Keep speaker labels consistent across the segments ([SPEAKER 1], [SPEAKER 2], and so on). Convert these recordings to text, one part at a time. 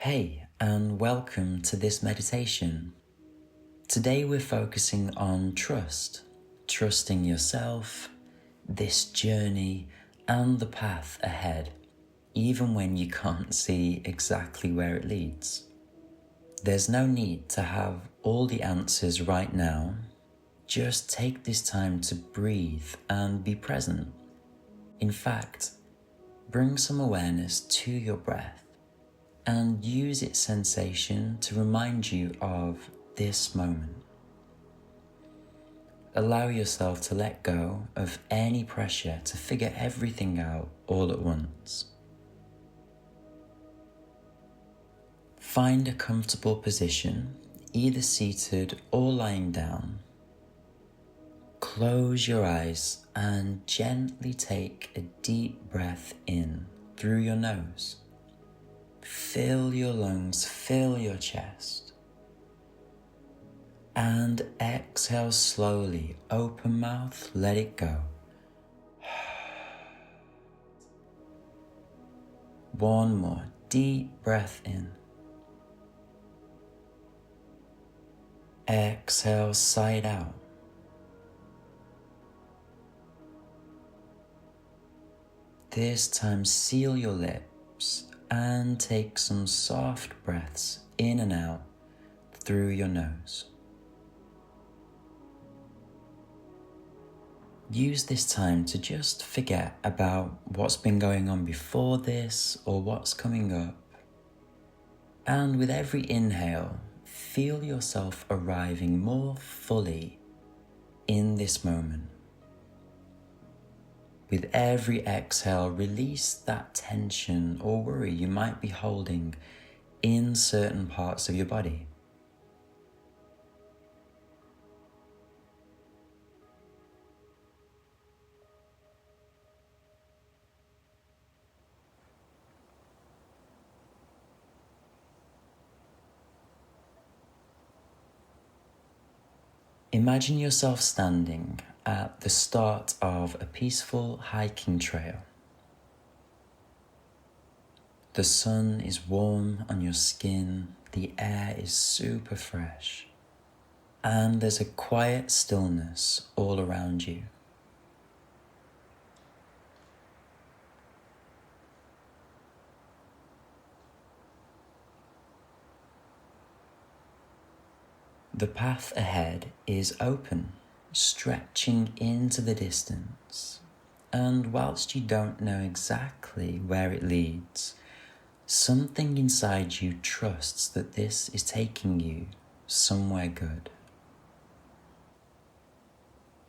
[SPEAKER 1] Hey, and welcome to this meditation. Today we're focusing on trust, trusting yourself, this journey, and the path ahead, even when you can't see exactly where it leads. There's no need to have all the answers right now. Just take this time to breathe and be present. In fact, bring some awareness to your breath and use its sensation to remind you of this moment. Allow yourself to let go of any pressure to figure everything out all at once. Find a comfortable position, either seated or lying down. Close your eyes and gently take a deep breath in through your nose. Fill your lungs, fill your chest. And exhale slowly, open mouth, let it go. One more deep breath in. Exhale, side out. This time seal your lips and take some soft breaths in and out through your nose. Use this time to just forget about what's been going on before this or what's coming up. And with every inhale, feel yourself arriving more fully in this moment. With every exhale, release that tension or worry you might be holding in certain parts of your body. Imagine yourself standing at the start of a peaceful hiking trail. The sun is warm on your skin, the air is super fresh, and there's a quiet stillness all around you. The path ahead is open, stretching into the distance, and whilst you don't know exactly where it leads, something inside you trusts that this is taking you somewhere good.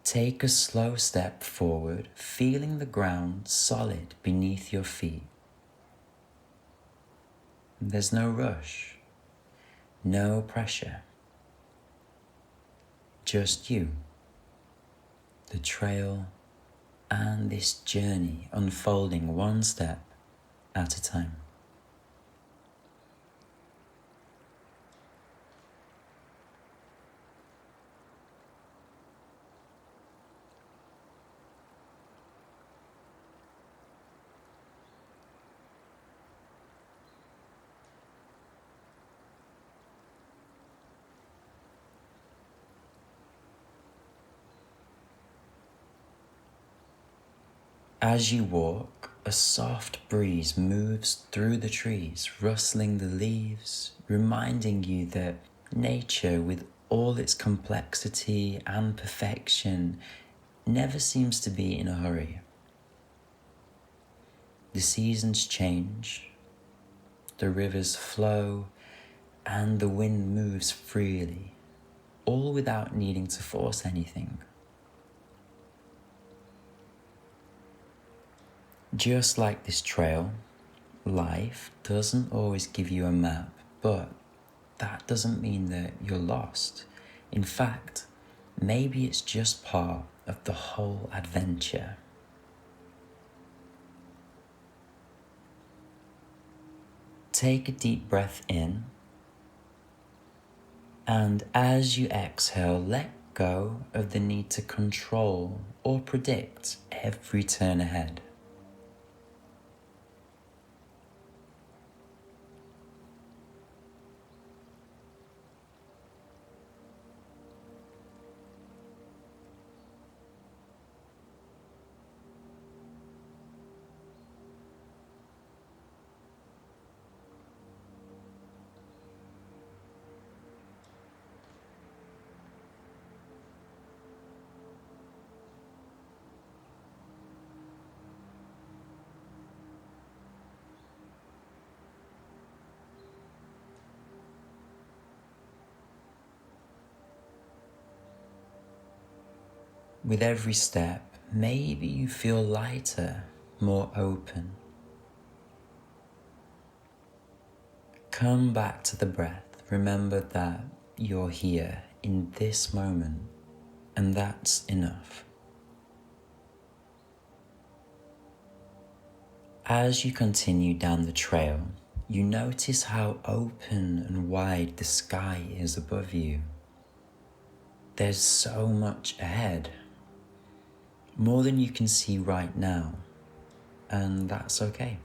[SPEAKER 1] Take a slow step forward, feeling the ground solid beneath your feet. There's no rush, no pressure. Just you, the trail, and this journey unfolding one step at a time. As you walk, a soft breeze moves through the trees, rustling the leaves, reminding you that nature, with all its complexity and perfection, never seems to be in a hurry. The seasons change, the rivers flow, and the wind moves freely, all without needing to force anything. Just like this trail, life doesn't always give you a map, but that doesn't mean that you're lost. In fact, maybe it's just part of the whole adventure. Take a deep breath in, and as you exhale, let go of the need to control or predict every turn ahead. With every step, maybe you feel lighter, more open. Come back to the breath. Remember that you're here in this moment, and that's enough. As you continue down the trail, you notice how open and wide the sky is above you. There's so much ahead, more than you can see right now, and that's okay.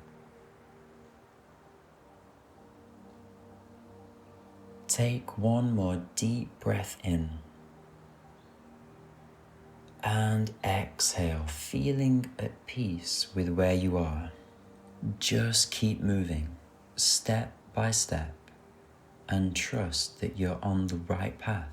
[SPEAKER 1] Take one more deep breath in and exhale, feeling at peace with where you are. Just keep moving, step by step, and trust that you're on the right path.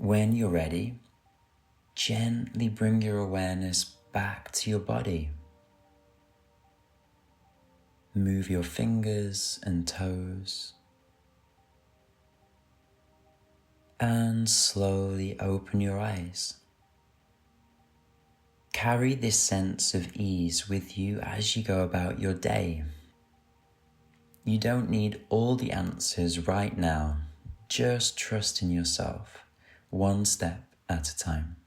[SPEAKER 1] When you're ready, gently bring your awareness back to your body. Move your fingers and toes, and slowly open your eyes. Carry this sense of ease with you as you go about your day. You don't need all the answers right now. Just trust in yourself, one step at a time.